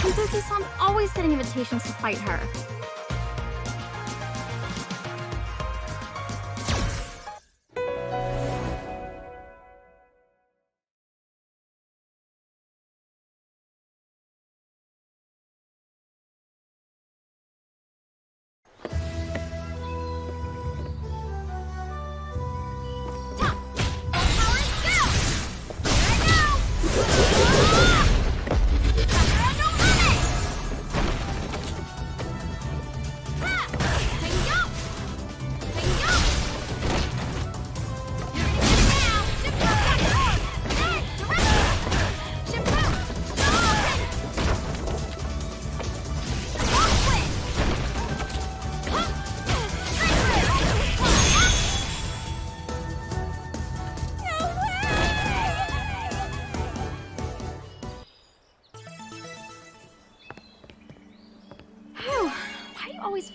Suzuki-san's always sending invitations to fight her.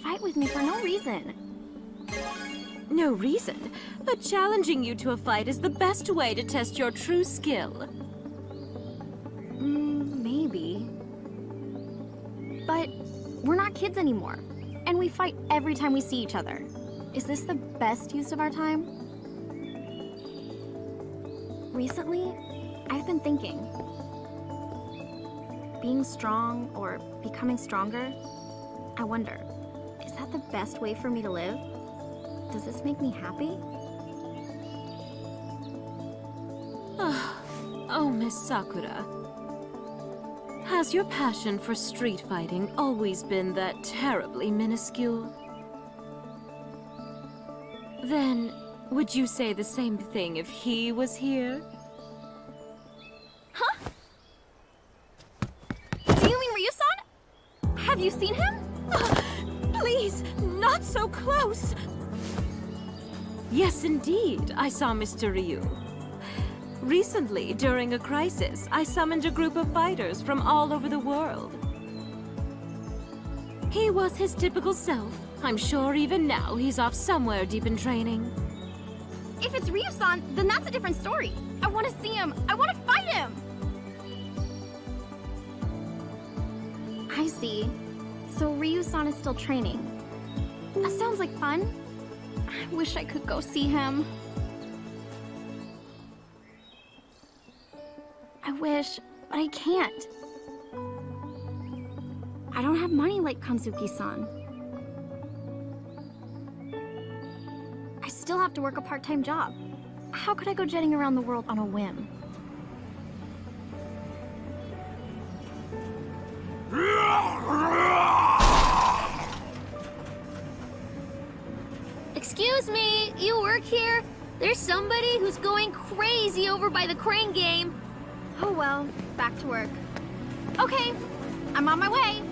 Fight with me for no reason. No reason, but challenging you to a fight is the best way to test your true skill. Maybe. But we're not kids anymore, and we fight every time we see each other. Is this the best use of our time? Recently, I've been thinking. Being strong or becoming stronger, I wonder, is that the best way for me to live? Does this make me happy? Oh, Miss Sakura. Has your passion for street fighting always been that terribly minuscule? Then, would you say the same thing if he was here? Huh? Do you mean Ryu-san? Have you seen him? Please, not so close! Yes, indeed, I saw Mr. Ryu. Recently, during a crisis, I summoned a group of fighters from all over the world. He was his typical self. I'm sure even now he's off somewhere deep in training. If it's Ryu-san, then that's a different story. I want to see him. I want to fight him! I see. So Ryu-san is still training. That sounds like fun. I wish I could go see him. I wish, but I can't. I don't have money like Kanzuki-san. I still have to work a part-time job. How could I go jetting around the world on a whim? Excuse me, you work here? There's somebody who's going crazy over by the crane game. Oh well, back to work. Okay, I'm on my way.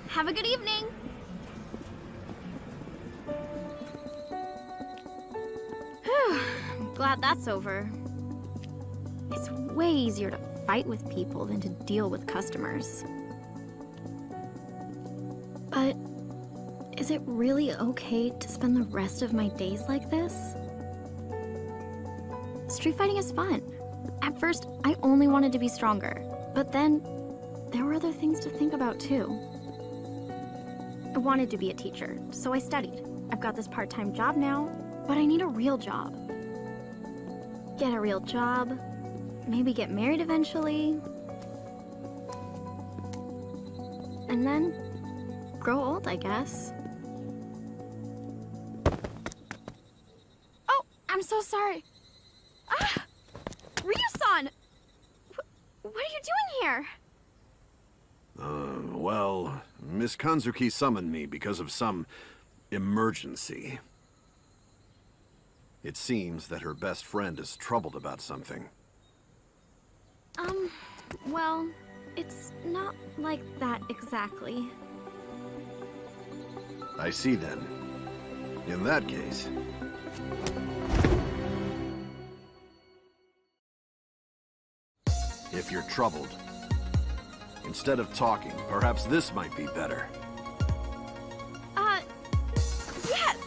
Have a good evening. Whew, I'm glad that's over. It's way easier to fight with people than to deal with customers. But is it really okay to spend the rest of my days like this? Street fighting is fun. At first, I only wanted to be stronger, but then there were other things to think about too. I wanted to be a teacher, so I studied. I've got this part-time job now, but I need a real job. Get a real job, maybe get married eventually, and then grow old, I guess. Oh, I'm so sorry. Ah! Ryu-san! What are you doing here? Well, Miss Kanzuki summoned me because of some emergency. It seems that her best friend is troubled about something. Well, it's not like that exactly. I see then. In that case... If you're troubled, instead of talking, perhaps this might be better. Yes!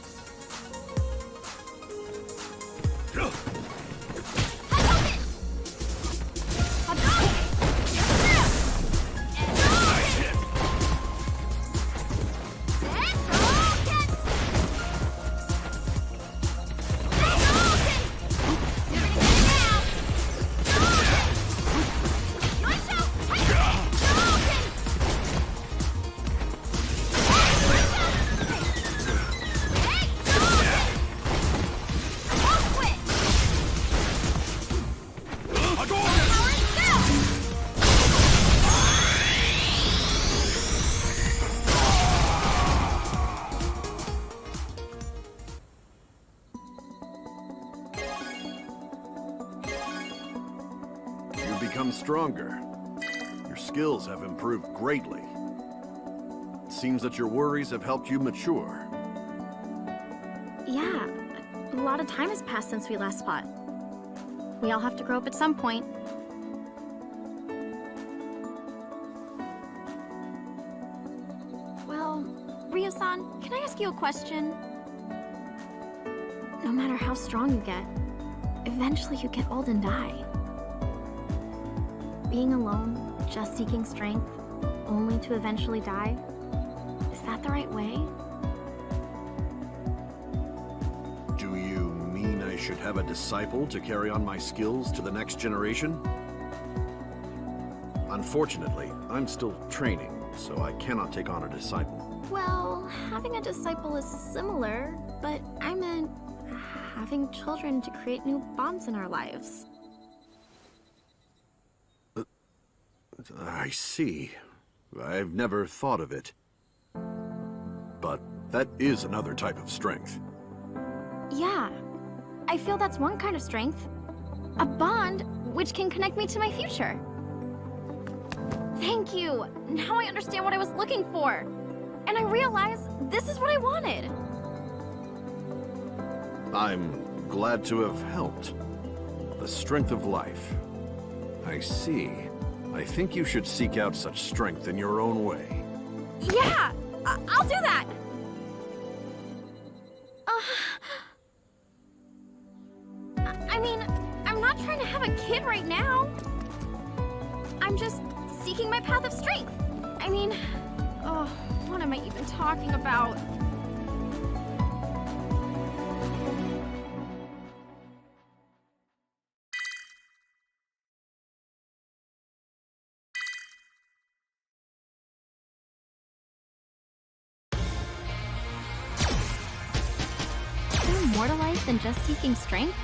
become stronger. Your skills have improved greatly. It seems that your worries have helped you mature. Yeah, a lot of time has passed since we last fought. We all have to grow up at some point. Well, Ryo-san, can I ask you a question? No matter how strong you get, eventually you get old and die. Being alone, just seeking strength, only to eventually die, is that the right way? Do you mean I should have a disciple to carry on my skills to the next generation? Unfortunately, I'm still training, so I cannot take on a disciple. Well, having a disciple is similar, but I meant having children to create new bonds in our lives. I see. I've never thought of it. But that is another type of strength. Yeah, I feel that's one kind of strength. A bond which can connect me to my future. Thank you! Now I understand what I was looking for. And I realize this is what I wanted. I'm glad to have helped. The strength of life. I see. I think you should seek out such strength in your own way. Yeah! I'll do that! I mean, I'm not trying to have a kid right now. I'm just seeking my path of strength. I mean, what am I even talking about? Is there more to life than just seeking strength?